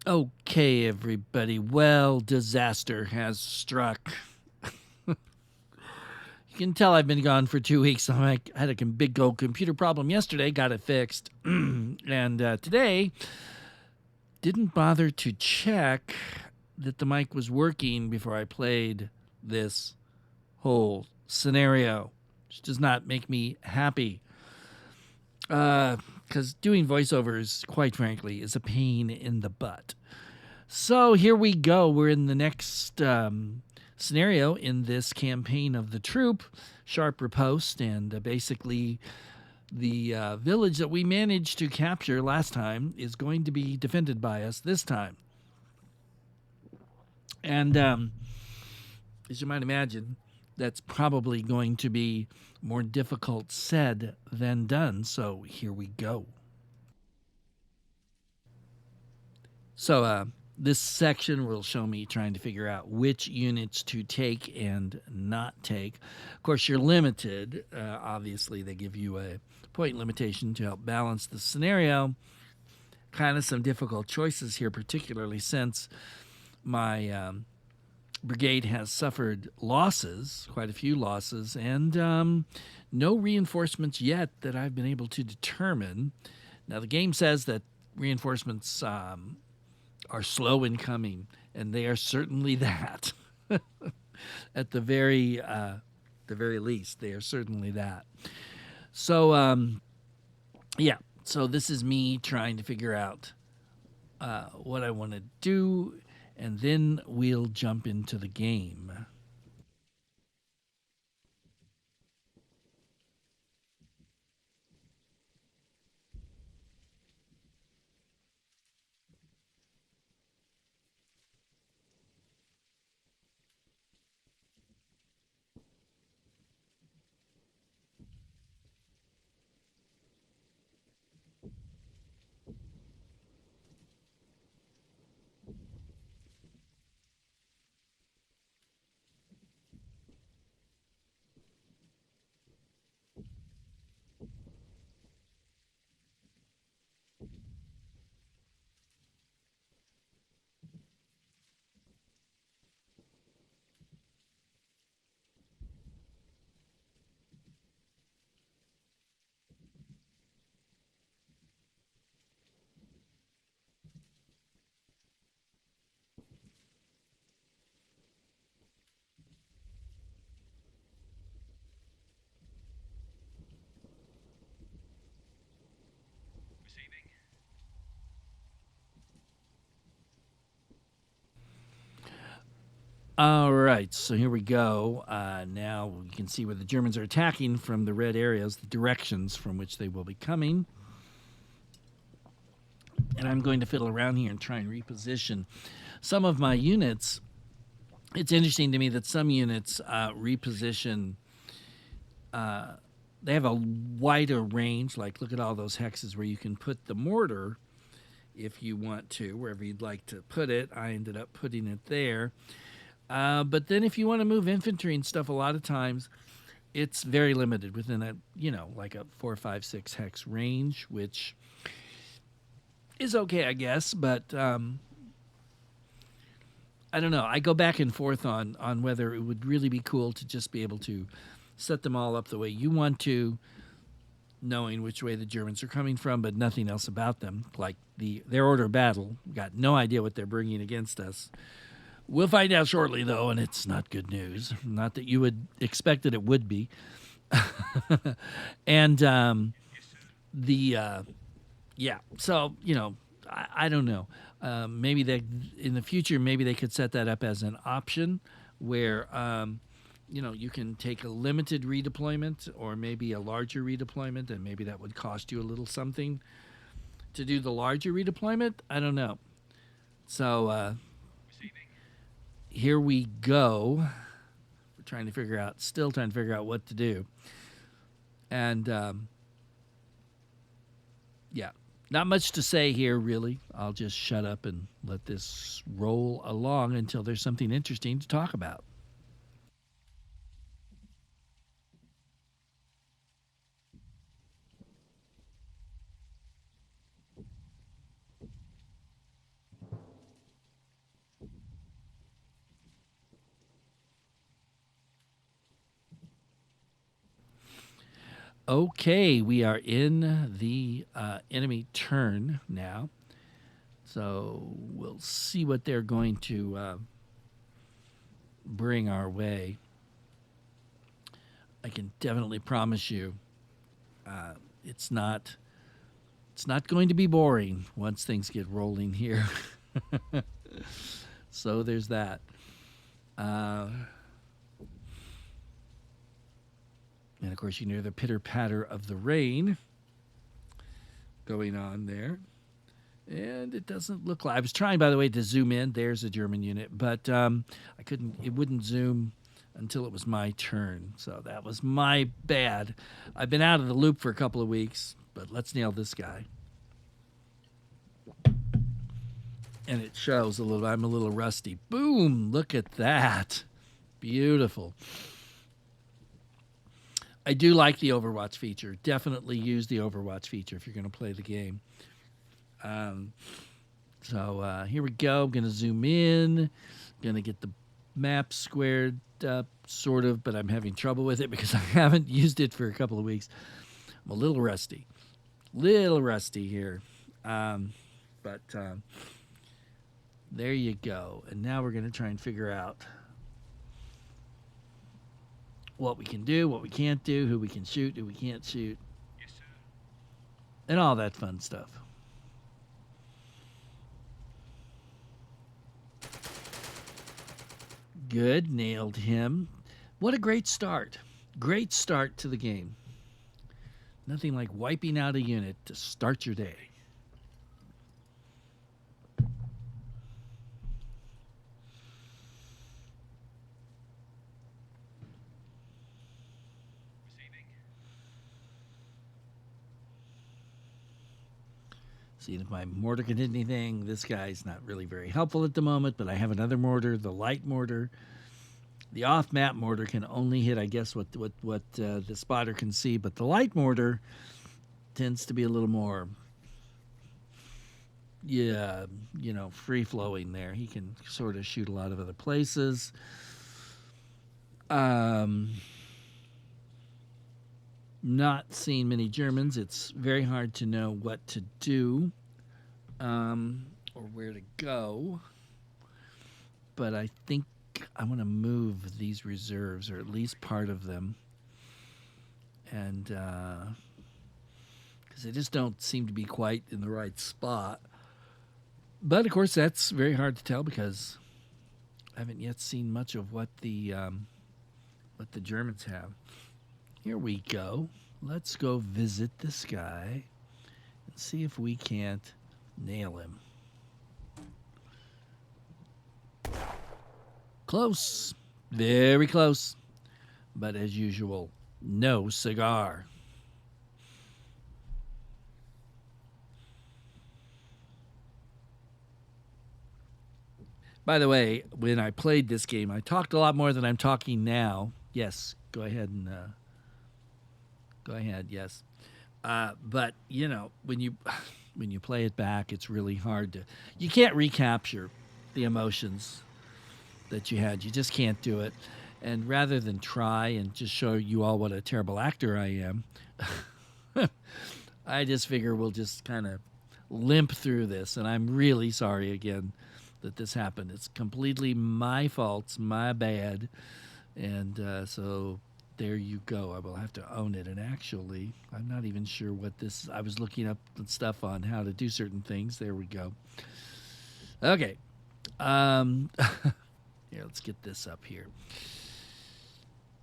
Okay, everybody. Well, disaster has struck. You can tell I've been gone for 2 weeks. I had a big old computer problem yesterday, got it fixed. And today, didn't bother to check that the mic was working before I played this whole scenario, which does not make me happy. Because doing voiceovers, quite frankly, is a pain in the butt. So here we go. We're in the next scenario in this campaign of the troop, Sharp Reposte, and basically the village that we managed to capture last time is going to be defended by us this time. And as you might imagine, that's probably going to be more difficult said than done. So here we go. So this section will show me trying to figure out which units to take and not take. Of course, you're limited. Obviously, they give you a point limitation to help balance the scenario. Kind of some difficult choices here, particularly since my brigade has suffered losses, quite a few losses, and no reinforcements yet that I've been able to determine. Now, the game says that reinforcements are slow in coming, and they are certainly that. At the very least, they are certainly that. So, yeah. So this is me trying to figure out what I want to do, and then we'll jump into the game. All right, so here we go. Now you can see where the Germans are attacking from the red areas, the directions from which they will be coming. And I'm going to fiddle around here and try and reposition some of my units. It's interesting to me that some units reposition. They have a wider range. Like, look at all those hexes where you can put the mortar if you want to, wherever you'd like to put it. I ended up putting it there. But then if you want to move infantry and stuff, a lot of times it's very limited within a, like a 4, 5, 6 hex range, which is okay, I guess. But I don't know. I go back and forth on whether it would really be cool to just be able to set them all up the way you want to, knowing which way the Germans are coming from, but nothing else about them. Like their order of battle, got no idea what they're bringing against us. We'll find out shortly, though, and it's not good news. Not that you would expect that it would be. And yeah, so I don't know. Maybe they in the future, maybe they could set that up as an option where you can take a limited redeployment or maybe a larger redeployment, and maybe that would cost you a little something to do the larger redeployment. I don't know. So here we go. We're still trying to figure out what to do. And yeah, not much to say here, really. I'll just shut up and let this roll along until there's something interesting to talk about. Okay, we are in the enemy turn now. So we'll see what they're going to bring our way. I can definitely promise you it's not going to be boring once things get rolling here. So there's that. And of course, you hear the pitter patter of the rain going on there. And it doesn't look like I was trying, by the way, to zoom in. There's a German unit, but I couldn't. It wouldn't zoom until it was my turn. So that was my bad. I've been out of the loop for a couple of weeks, but let's nail this guy. And it shows a little. I'm a little rusty. Boom! Look at that. Beautiful. I do like the Overwatch feature. Definitely use the Overwatch feature if you're going to play the game. So here we go. I'm going to zoom in. Going to get the map squared up, sort of, but I'm having trouble with it because I haven't used it for a couple of weeks. I'm a little rusty. Here. But there you go. And now we're going to try and figure out what we can do, what we can't do, who we can shoot, who we can't shoot, and all that fun stuff. Good, nailed him. What a great start. Great start to the game. Nothing like wiping out a unit to start your day. Seeing if my mortar can hit anything. This guy's not really very helpful at the moment, but I have another mortar, the light mortar. The off-map mortar can only hit, I guess, what the spotter can see, but the light mortar tends to be a little more, free-flowing there. He can sort of shoot a lot of other places. Not seeing many Germans. It's very hard to know what to do or where to go. But I think I want to move these reserves, or at least part of them. And because they just don't seem to be quite in the right spot. But, of course, that's very hard to tell because I haven't yet seen much of what the Germans have. Here we go. Let's go visit this guy and see if we can't nail him. Close. Very close. But as usual, no cigar. By the way, when I played this game, I talked a lot more than I'm talking now. Yes, go ahead and... Go ahead, yes. But when you play it back, it's really hard to. You can't recapture the emotions that you had. You just can't do it. And rather than try and just show you all what a terrible actor I am, I just figure we'll just kind of limp through this. And I'm really sorry again that this happened. It's completely my fault. It's my bad. And so. There you go. I will have to own it. And actually, I'm not even sure what this... I was looking up stuff on how to do certain things. There we go. Okay. Here, let's get this up here.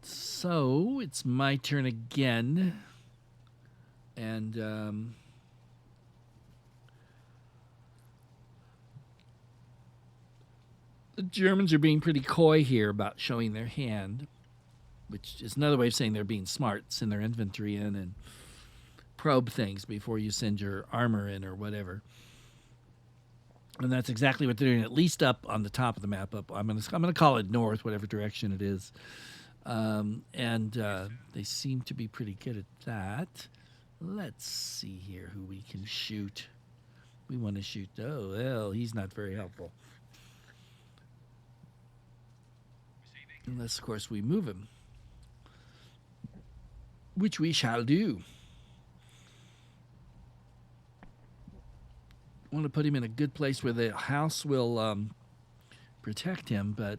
So, it's my turn again. And... the Germans are being pretty coy here about showing their hand, which is another way of saying they're being smart. Send their inventory in and probe things before you send your armor in or whatever. And that's exactly what they're doing, at least up on the top of the map. Up, I'm gonna call it north, whatever direction it is. They seem to be pretty good at that. Let's see here who we can shoot. We want to shoot. Oh, well, he's not very helpful. Unless, of course, we move him. which we shall do. I want to put him in a good place where the house will protect him, but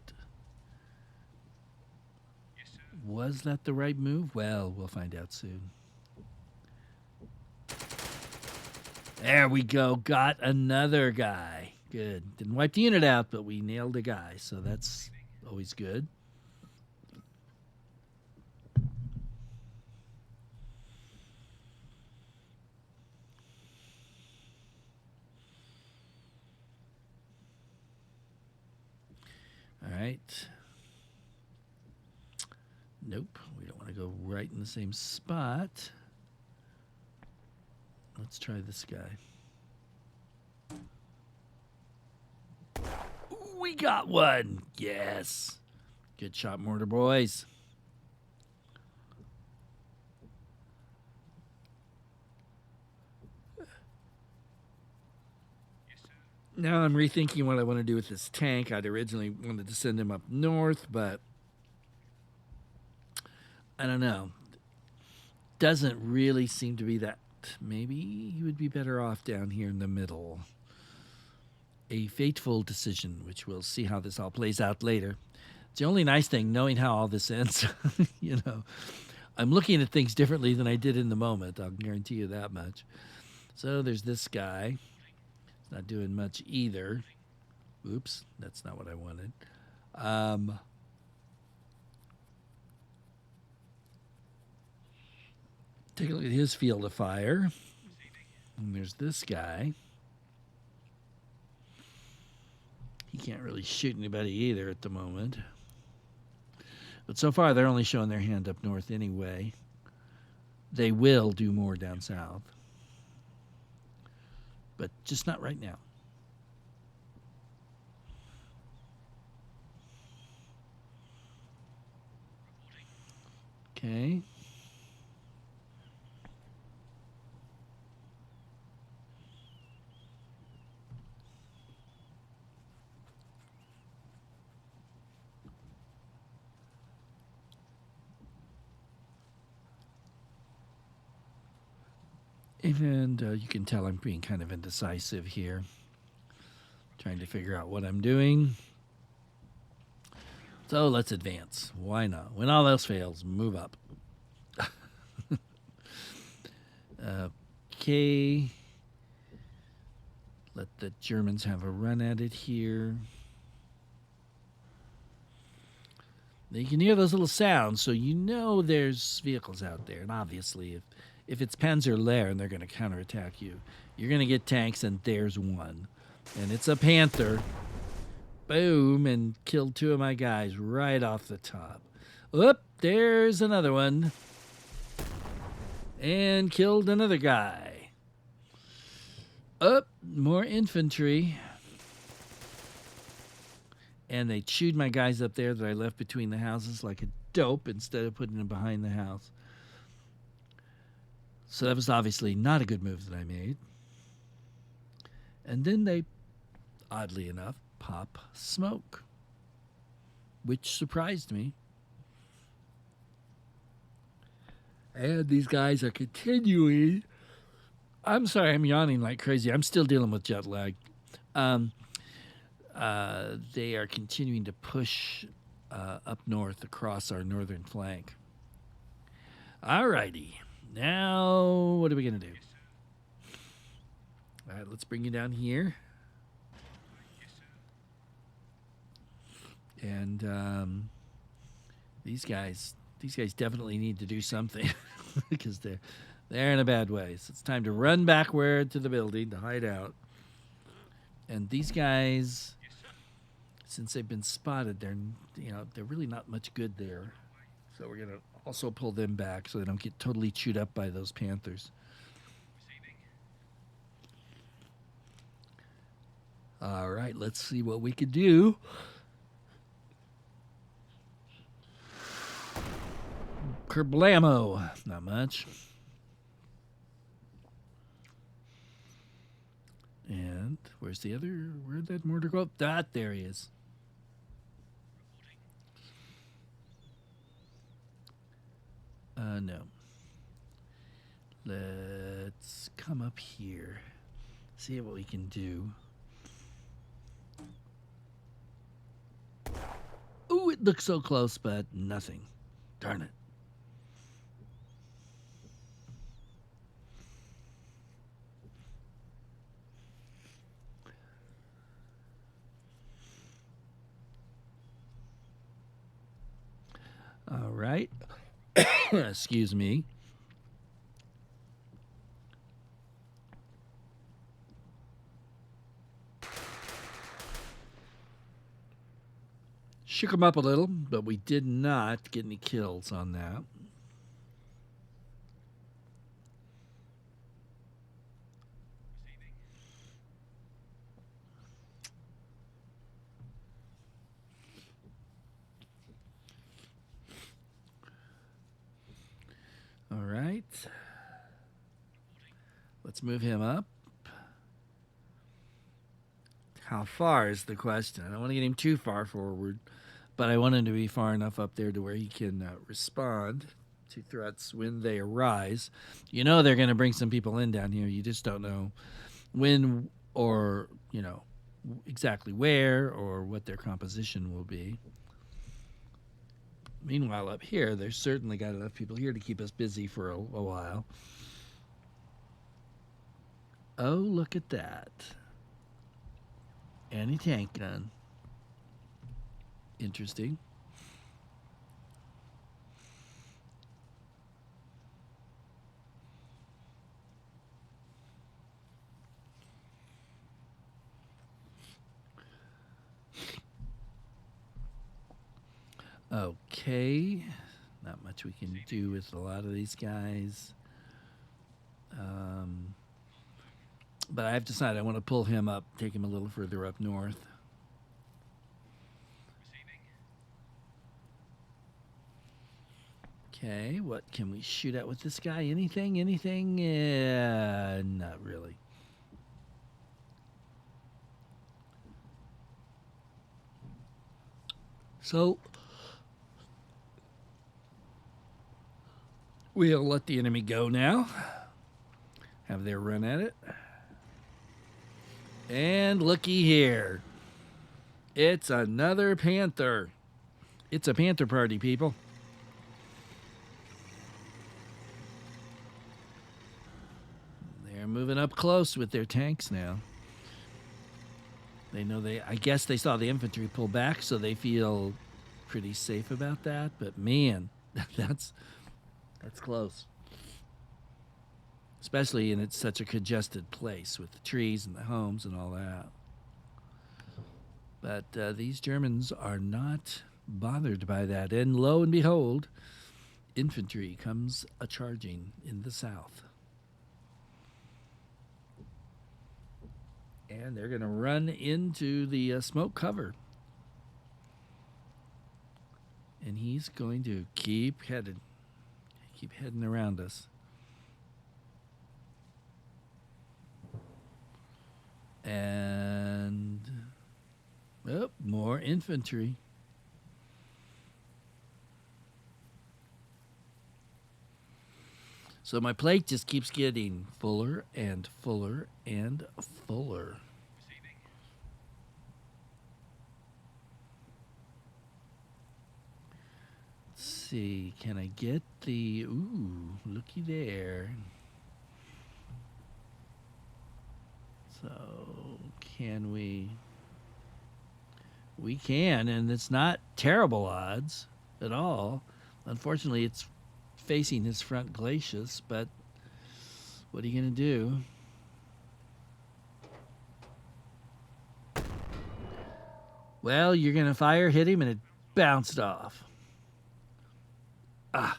was that the right move? Well, we'll find out soon. There we go. Got another guy. Good. Didn't wipe the unit out, but we nailed a guy, so that's always good. All right. Nope. We don't want to go right in the same spot. Let's try this guy. Ooh, we got one. Yes. Good shot, mortar boys. Now I'm rethinking what I want to do with this tank. I'd originally wanted to send him up north, but I don't know. Doesn't really seem to be that. Maybe he would be better off down here in the middle. A fateful decision, which we'll see how this all plays out later. It's the only nice thing, knowing how all this ends. You know, I'm looking at things differently than I did in the moment. I'll guarantee you that much. So there's this guy. He's not doing much either. Oops, that's not what I wanted. Take a look at his field of fire. And there's this guy. He can't really shoot anybody either at the moment. But so far, they're only showing their hand up north anyway. They will do more down south. But just not right now. Okay. And you can tell I'm being kind of indecisive here. Trying to figure out what I'm doing. So let's advance. Why not? When all else fails, move up. Okay. Let the Germans have a run at it here. You can hear those little sounds, so you know there's vehicles out there. And obviously, if it's Panzer Lehr and they're going to counterattack you, you're going to get tanks, and there's one. And it's a Panther. Boom, and killed two of my guys right off the top. Whoop, there's another one. And killed another guy. Up, more infantry. And they chewed my guys up there that I left between the houses like a dope instead of putting them behind the house. So that was obviously not a good move that I made. And then they, oddly enough, pop smoke, which surprised me. And these guys are continuing. I'm sorry, I'm yawning like crazy. I'm still dealing with jet lag. They are continuing to push up north across our northern flank. All righty. Now, what are we going to do? All right, let's bring you down here. And these guys definitely need to do something because they're in a bad way. So it's time to run backward to the building to hide out. And these guys, since they've been spotted, they're really not much good there. So we're gonna also pull them back so they don't get totally chewed up by those Panthers. All right, let's see what we can do. Kerblamo, not much. And where's the other? Where'd that mortar go? There he is. No. Let's come up here. See what we can do. Ooh, it looks so close, but nothing. Darn it. All right. Excuse me. Shook him up a little, but we did not get any kills on that. All right. Let's move him up. How far is the question? I don't want to get him too far forward, but I want him to be far enough up there to where he can respond to threats when they arise. You know they're going to bring some people in down here. You just don't know when or, exactly where or what their composition will be. Meanwhile, up here, there's certainly got enough people here to keep us busy for a while. Oh, look at that. Anti-tank gun. Interesting. Okay. Not much we can do with a lot of these guys. But I've decided I want to pull him up, take him a little further up north. Okay, what can we shoot at with this guy? Anything? Anything? Not really. So, we'll let the enemy go now. Have their run at it. And looky here. It's another Panther. It's a Panther party, people. They're moving up close with their tanks now. They know I guess they saw the infantry pull back, so they feel pretty safe about that. But man, that's close. Especially in it's such a congested place with the trees and the homes and all that. But these Germans are not bothered by that. And lo and behold, infantry comes a-charging in the south. And they're going to run into the smoke cover. And he's going to keep heading around us. And more infantry. So my plate just keeps getting fuller and fuller and fuller. Let's see, can I get the, ooh, looky there. So can we? We can, and it's not terrible odds at all. Unfortunately, it's facing his front glacis, but what are you going to do? Well, you're going to fire, hit him, and it bounced off. Ah,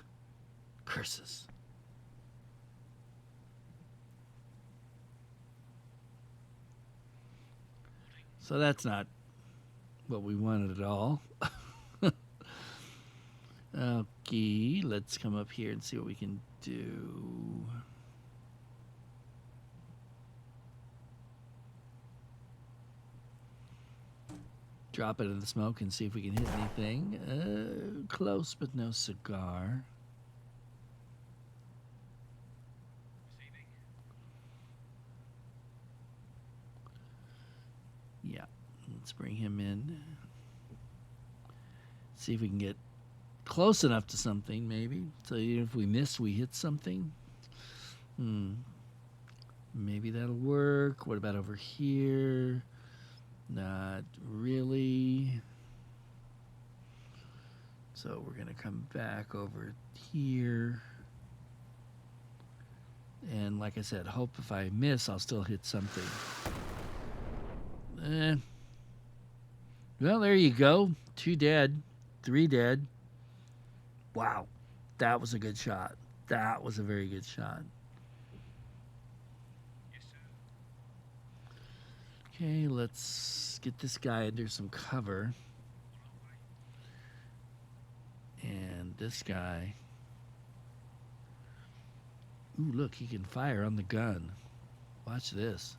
curses. So that's not what we wanted at all. Okay, let's come up here and see what we can do. Drop it in the smoke and see if we can hit anything. Close, but no cigar. Yeah, let's bring him in. See if we can get close enough to something, maybe. So even if we miss, we hit something. Maybe that'll work. What about over here? Not really. So we're going to come back over here. And like I said, hope if I miss, I'll still hit something. Well, there you go. 2 dead. 3 dead. Wow. That was a good shot. That was a very good shot. Okay, let's get this guy under some cover. And this guy. Ooh, look, he can fire on the gun. Watch this.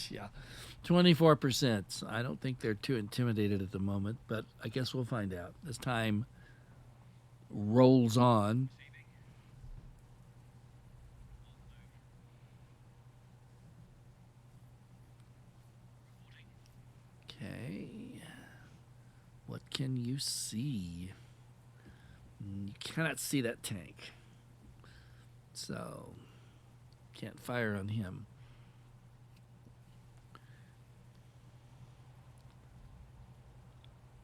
Yeah, 24%. I don't think they're too intimidated at the moment, but I guess we'll find out as time rolls on. Okay. What can you see? You cannot see that tank. So, can't fire on him.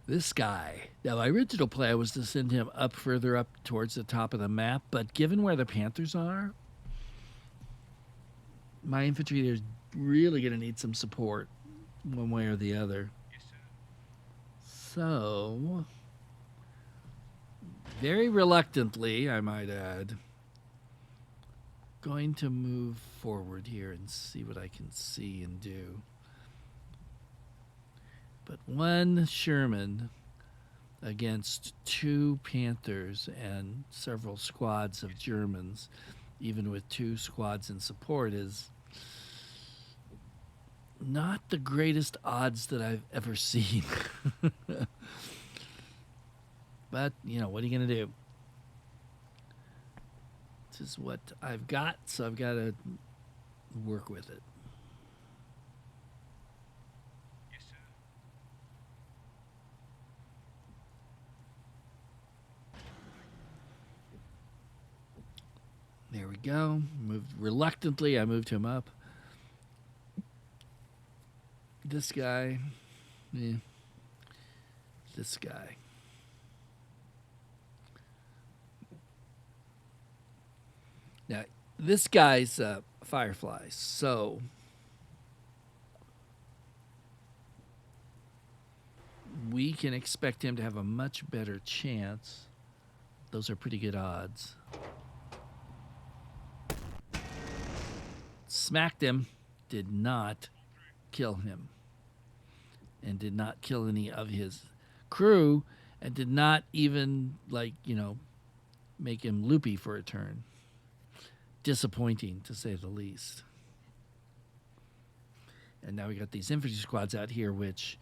This guy. Now, my original plan was to send him up further up towards the top of the map, but given where the Panthers are, my infantry is really going to need some support one way or the other. So, very reluctantly, I might add, going to move forward here and see what I can see and do. But 1 Sherman against 2 Panthers and several squads of Germans, even with 2 squads in support, is not the greatest odds that I've ever seen. But, you know, what are you going to do? This is what I've got, so I've got to work with it. There we go. Moved reluctantly. I moved him up. This guy. Yeah. This guy. Now, this guy's Fireflies, so we can expect him to have a much better chance. Those are pretty good odds. Smacked him, did not kill him, and did not kill any of his crew, and did not even, like, you know, make him loopy for a turn. Disappointing, to say the least. And now we got these infantry squads out here, which,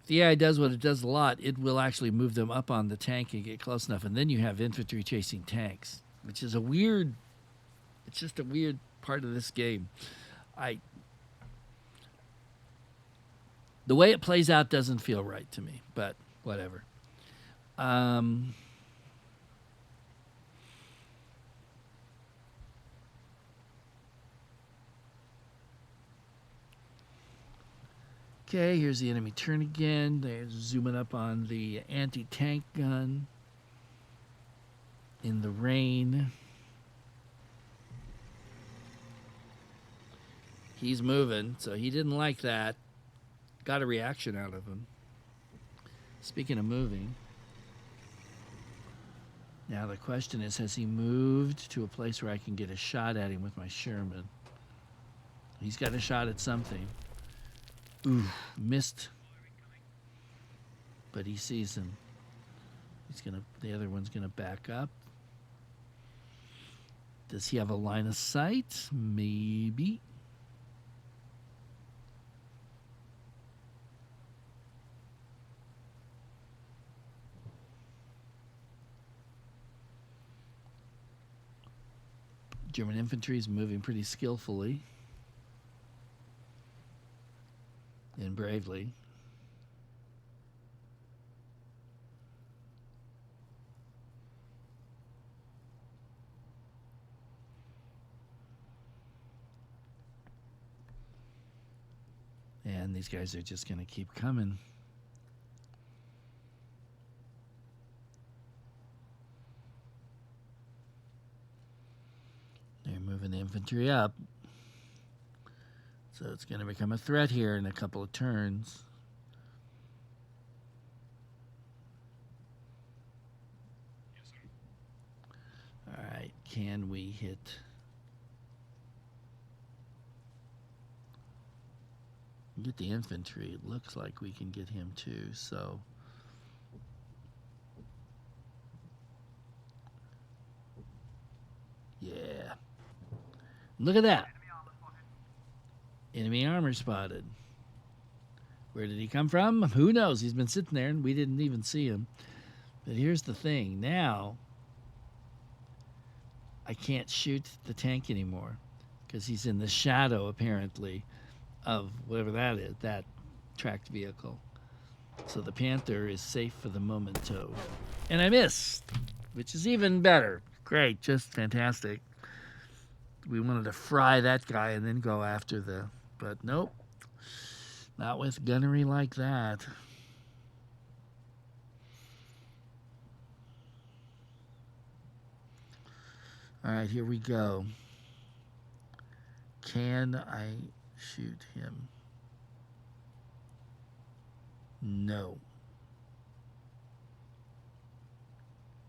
if the AI does what it does a lot, it will actually move them up on the tank and get close enough, and then you have infantry chasing tanks, which is a weird, it's just a weird part of this game. The way it plays out doesn't feel right to me, but whatever. Okay, here's the enemy turn again. They're zooming up on the anti-tank gun in the rain. He's moving, so he didn't like that. Got a reaction out of him. Speaking of moving, now the question is, has he moved to a place where I can get a shot at him with my Sherman? He's got a shot at something. Ooh, missed. But he sees him. The other one's gonna back up. Does he have a line of sight? Maybe. German infantry is moving pretty skillfully. bravely. And these guys are just going to keep coming. They're moving the infantry up. So it's going to become a threat here in a couple of turns. Yes, sir. All right, can we hit? Get the infantry. It looks like we can get him too, so. Yeah. Look at that. Enemy armor spotted. Where did he come from? Who knows? He's been sitting there and we didn't even see him. But here's the thing. Now, I can't shoot the tank anymore because he's in the shadow, apparently, of whatever that is, that tracked vehicle. So the Panther is safe for the memento. And I missed, which is even better. Great, just fantastic. We wanted to fry that guy and then go after the... But nope, not with gunnery like that. All right, here we go. Can I shoot him? No.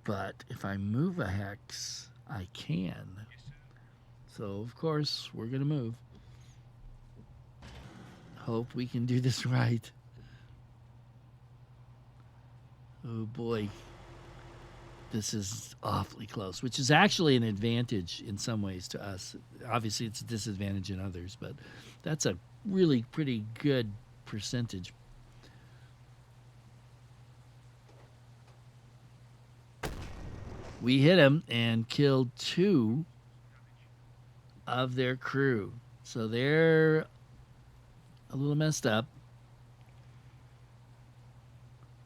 But if I move a hex, I can. Yes, sir. So, of course, we're going to move. Hope we can do this right. Oh, boy. This is awfully close, which is actually an advantage in some ways to us. Obviously, it's a disadvantage in others, but that's a really pretty good percentage. We hit him and killed 2 of their crew. So they're a little messed up.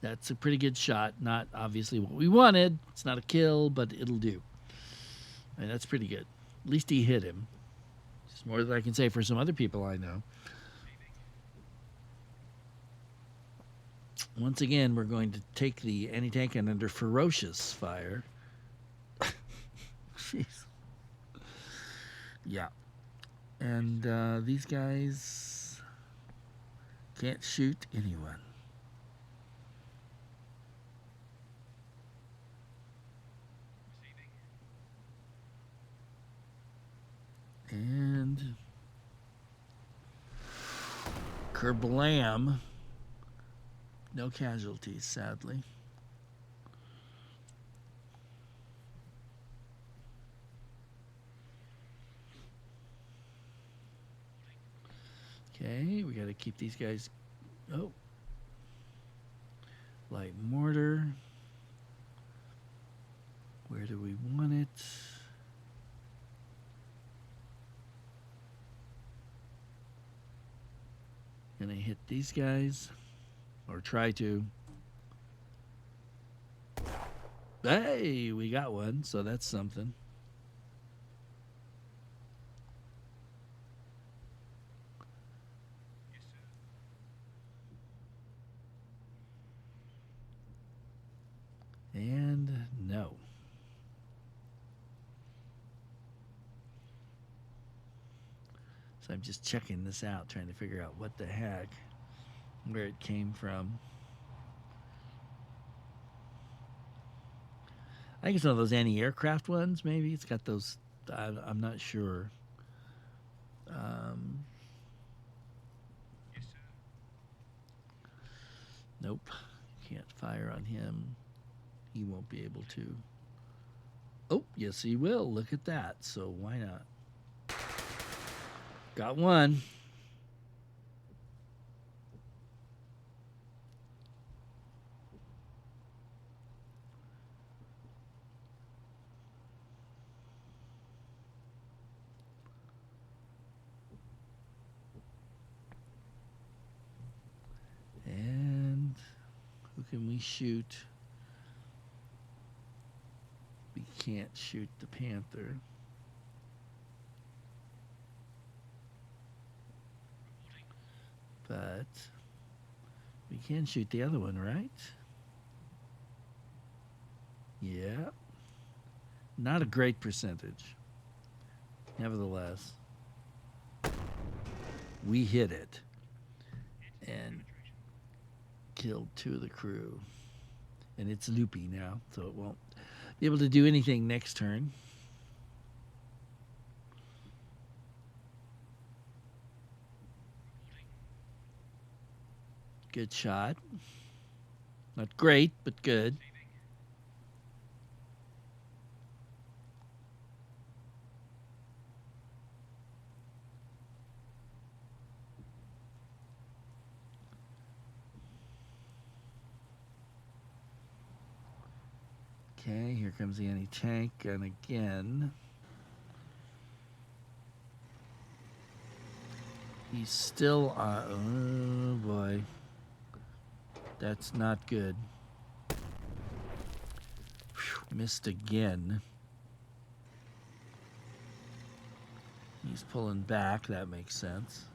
That's a pretty good shot. Not obviously what we wanted. It's not a kill, but it'll do. And that's pretty good. At least he hit him. It's more than I can say for some other people I know. Once again, we're going to take the anti-tank and under ferocious fire. Jeez. Yeah. And these guys can't shoot anyone. And kerblam. No casualties, sadly. Okay, we got to keep these guys. Oh. Light mortar. Where do we want it? Gonna hit these guys. Or try to. Hey, we got one, so that's something. Yes, sir. And no. So I'm just checking this out, trying to figure out what the heck, where it came from. I think it's one of those anti-aircraft ones, maybe. It's got those, I'm not sure. Yes, sir. Nope. Can't fire on him. He won't be able to. Oh, yes he will. Look at that. So why not? Got one. can we shoot? We can't shoot the Panther. But we can shoot the other one, right? Yeah. Not a great percentage. Nevertheless, we hit it and killed 2 of the crew. And it's loopy now, so it won't be able to do anything next turn. Good shot. Not great, but good. Okay, here comes the anti-tank, and again, he's still on. Oh boy, that's not good. Whew, missed again. He's pulling back, that makes sense.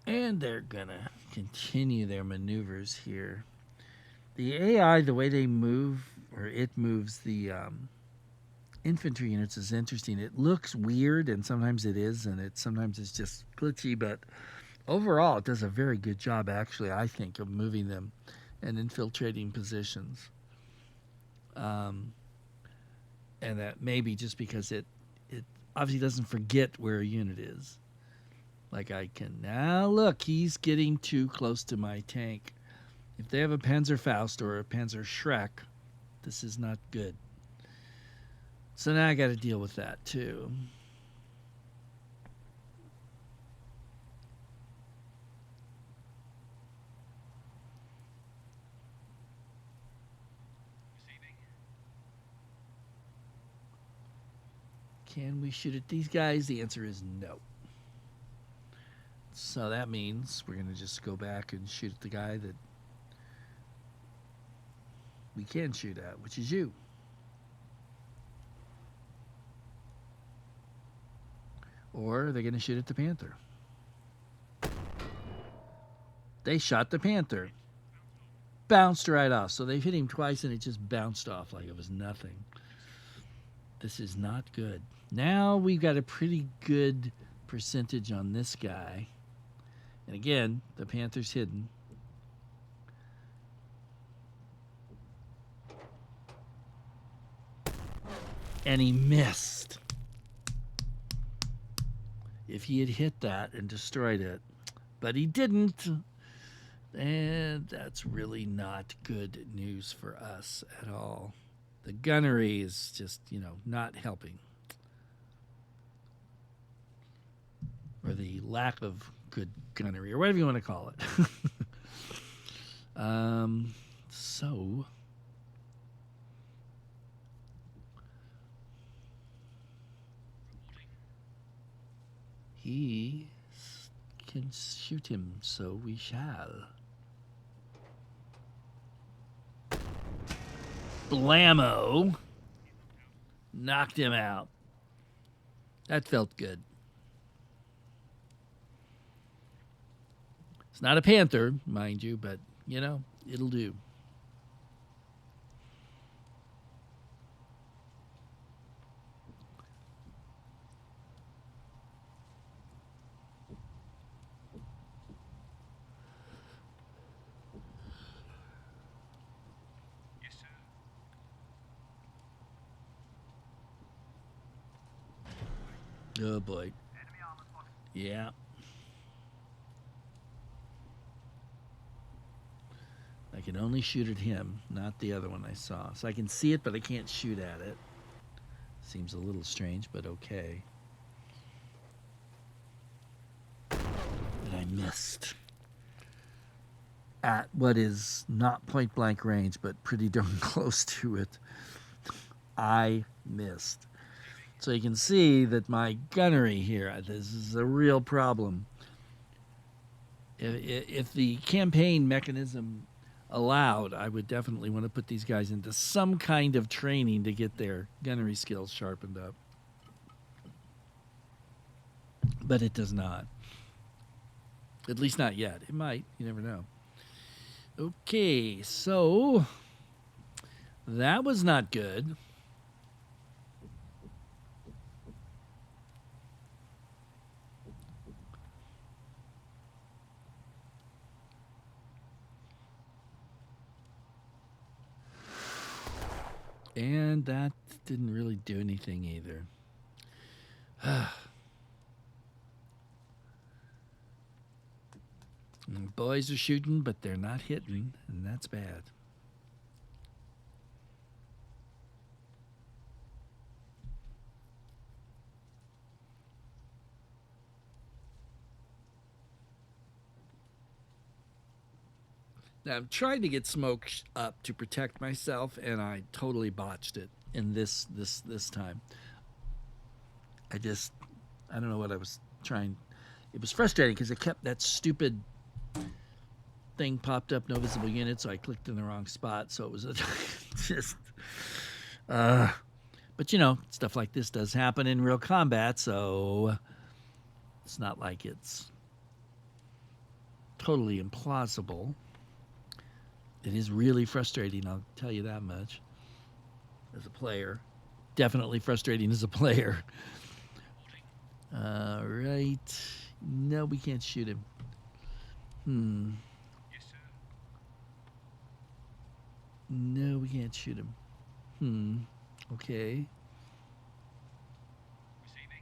And they're gonna continue their maneuvers here. The AI, the way they move, or it moves the infantry units is interesting. It looks weird, and sometimes it is, and sometimes it's just glitchy, but overall it does a very good job, actually, I think, of moving them and infiltrating positions. And that maybe just because it obviously doesn't forget where a unit is. Like I can now look, he's getting too close to my tank. If they have a Panzerfaust or a Panzer Schreck, this is not good. So now I got to deal with that too. Can we shoot at these guys? The answer is no. So that means we're going to just go back and shoot at the guy that we can shoot at, which is you. Or they're going to shoot at the Panther. They shot the Panther. Bounced right off. So they've hit him twice and it just bounced off like it was nothing. This is not good. Now we've got a pretty good percentage on this guy. And again, the Panther's hidden. And he missed. If he had hit that and destroyed it, but he didn't. And that's really not good news for us at all. The gunnery is just, not helping. Or the lack of good gunnery, or whatever you want to call it. So he can shoot him, so we shall. Blammo! Knocked him out. That felt good. It's not a Panther, mind you, but, it'll do. Yes, sir. Oh, boy. Enemy armor spotted. Yeah. I can only shoot at him, not the other one I saw. So I can see it, but I can't shoot at it. Seems a little strange, but okay. And I missed. At what is not point blank range, but pretty darn close to it. I missed. So you can see that my gunnery here, this is a real problem. If the campaign mechanism allowed, I would definitely want to put these guys into some kind of training to get their gunnery skills sharpened up. But it does not. At least not yet. It might. You never know. Okay, so that was not good. And that didn't really do anything either. Boys are shooting, but they're not hitting, and that's bad. Now, I'm trying to get smoke up to protect myself, and I totally botched it in this time. I don't know what I was trying. It was frustrating because it kept that stupid thing popped up, no visible unit, so I clicked in the wrong spot. So it was just, but you know, stuff like this does happen in real combat, so it's not like it's totally implausible. It is really frustrating, I'll tell you that much. As a player, definitely frustrating as a player. Right. No, we can't shoot him. Yes, sir. No, we can't shoot him. Okay. Receiving.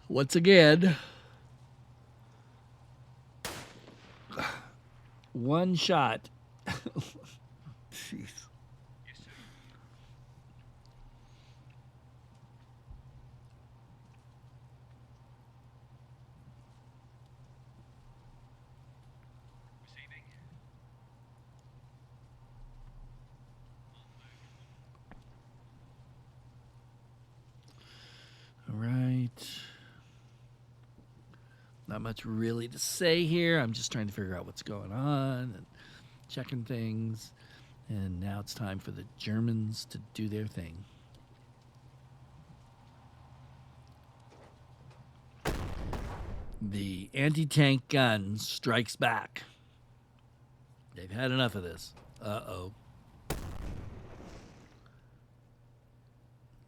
Once again, one shot. Jeez. Yes, sir. Receiving. All right. Not much really to say here. I'm just trying to figure out what's going on and checking things. And now it's time for the Germans to do their thing. The anti-tank gun strikes back. They've had enough of this. Uh-oh.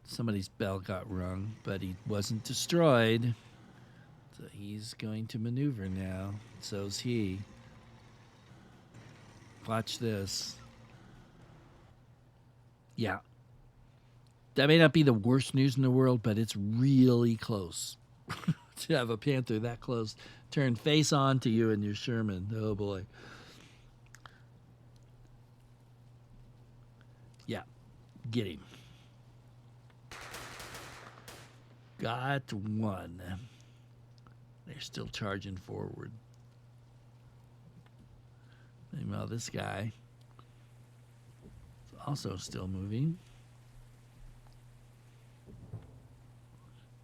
Somebody's bell got rung, but he wasn't destroyed. So he's going to maneuver now. So's he. Watch this. Yeah. That may not be the worst news in the world, but it's really close. To have a Panther that close turn face on to you and your Sherman. Oh boy. Yeah. Get him. Got one. They're still charging forward. Meanwhile, this guy is also still moving.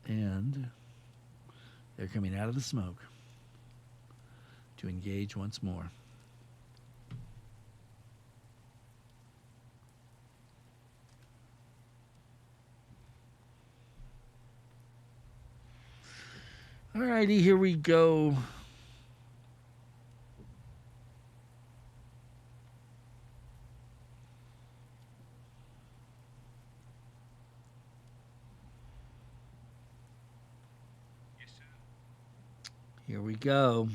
And they're coming out of the smoke to engage once more. Alrighty, here we go. Yes, sir. Here we go.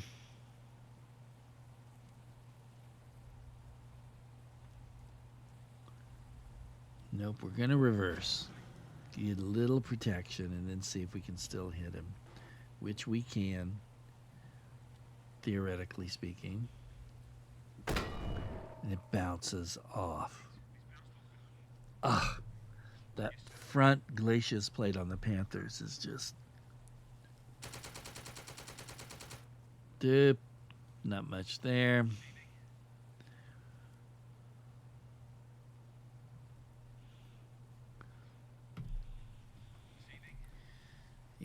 Nope, we're going to reverse. Get a little protection and then see if we can still hit him. Which we can, theoretically speaking. And it bounces off. Ah, that front glacis plate on the Panthers is just... Doop. Not much there.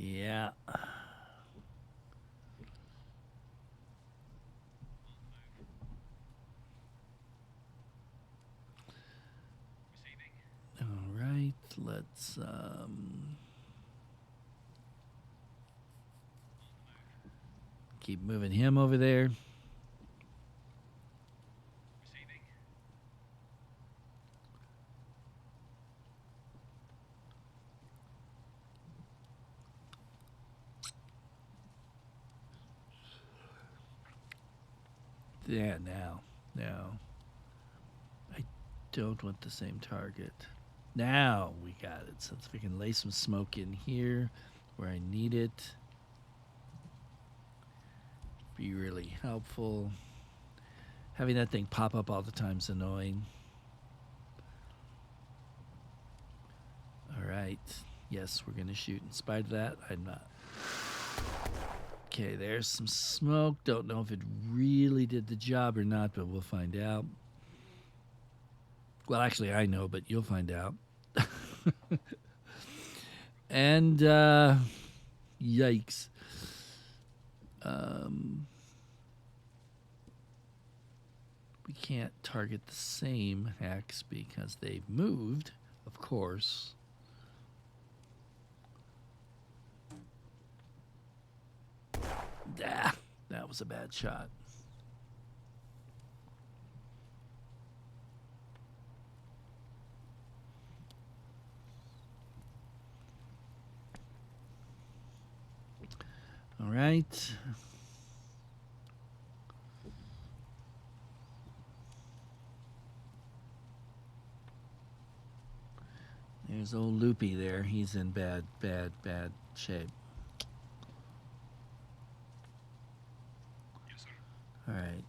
Yeah. Receiving. All right. Let's keep moving him over there. Receiving. Yeah, now. I don't want the same target. Now we got it. So if we can lay some smoke in here where I need it, be really helpful. Having that thing pop up all the time is annoying. All right. Yes, we're going to shoot in spite of that. I'm not. Okay, there's some smoke. Don't know if it really did the job or not, but we'll find out. Well, actually, I know, but you'll find out. And, yikes. We can't target the same hex because they've moved, of course. Ah, that was a bad shot. All right. There's old Loopy there. He's in bad shape. Yes, sir. All right.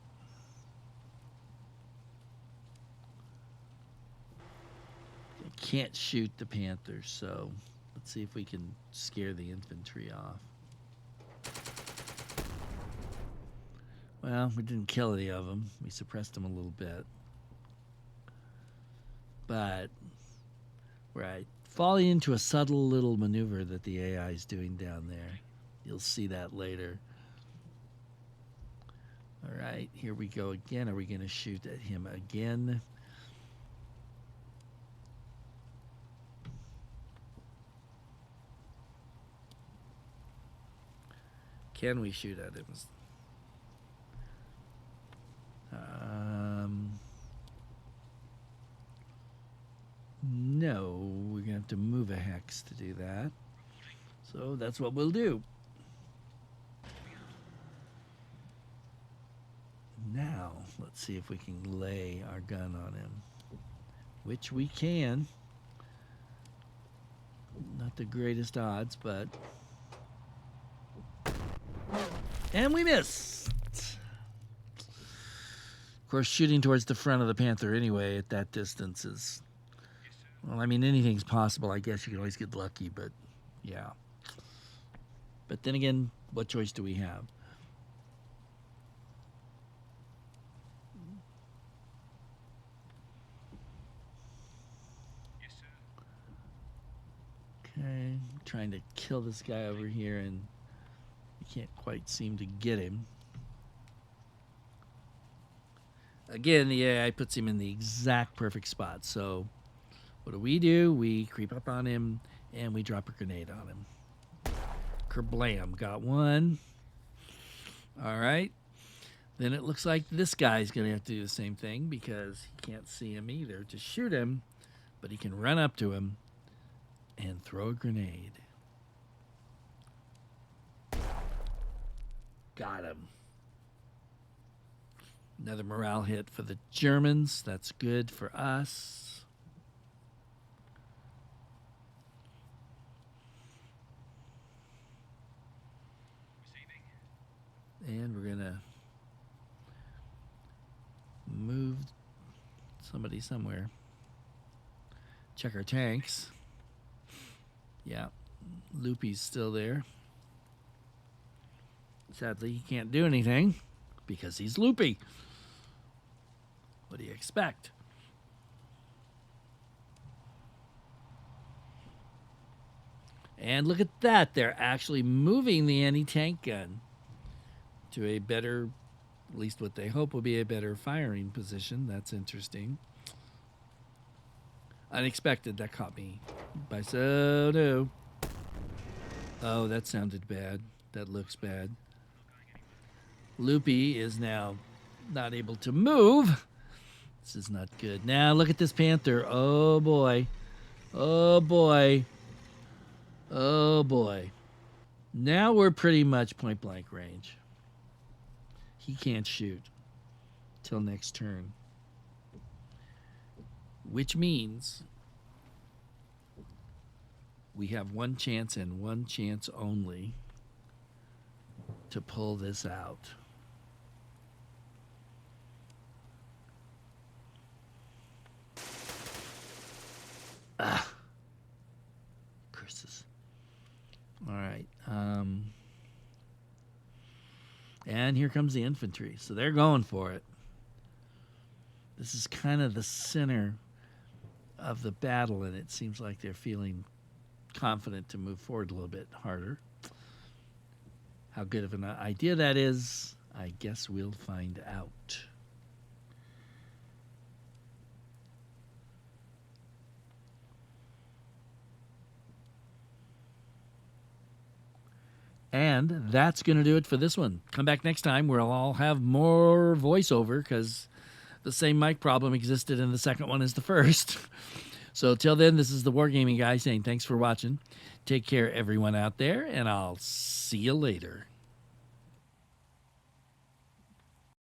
I can't shoot the Panthers, so let's see if we can scare the infantry off. Well, we didn't kill any of them. We suppressed them a little bit. But, right. Falling into a subtle little maneuver that the AI is doing down there. You'll see that later. All right, here we go again. Are we going to shoot at him again? Can we shoot at him? No, we're going to have to move a hex to do that. So that's what we'll do. Now, let's see if we can lay our gun on him. Which we can. Not the greatest odds, but... And we missed! Of course, shooting towards the front of the Panther anyway at that distance is... Yes, sir. Well, I mean, anything's possible. I guess you can always get lucky, but yeah. But then again, what choice do we have? Yes, sir. Okay, trying to kill this guy over here, and you can't quite seem to get him. Again, the AI puts him in the exact perfect spot. So what do? We creep up on him, and we drop a grenade on him. Kerblam, got one. All right. Then it looks like this guy's going to have to do the same thing because he can't see him either to shoot him, but he can run up to him and throw a grenade. Got him. Another morale hit for the Germans. That's good for us. Receiving. And we're going to move somebody somewhere. Check our tanks. Yeah, Loopy's still there. Sadly, he can't do anything because he's Loopy. What do you expect? And look at that. They're actually moving the anti-tank gun to a better, at least what they hope will be a better firing position. That's interesting. Unexpected. That caught me by so no. Oh, that sounded bad. That looks bad. Loopy is now not able to move. This is not good. Now look at this Panther. Oh boy. Oh boy. Oh boy. Now we're pretty much point blank range. He can't shoot till next turn. Which means we have one chance and one chance only to pull this out. Curses. All right. And here comes the infantry. So they're going for it. This is kind of the center of the battle, and it seems like they're feeling confident to move forward a little bit harder. How good of an idea that is, I guess we'll find out. And that's going to do it for this one. Come back next time where I'll have more voiceover because the same mic problem existed in the second one as the first. So till then, this is the Wargaming Guy saying thanks for watching. Take care, everyone out there, and I'll see you later.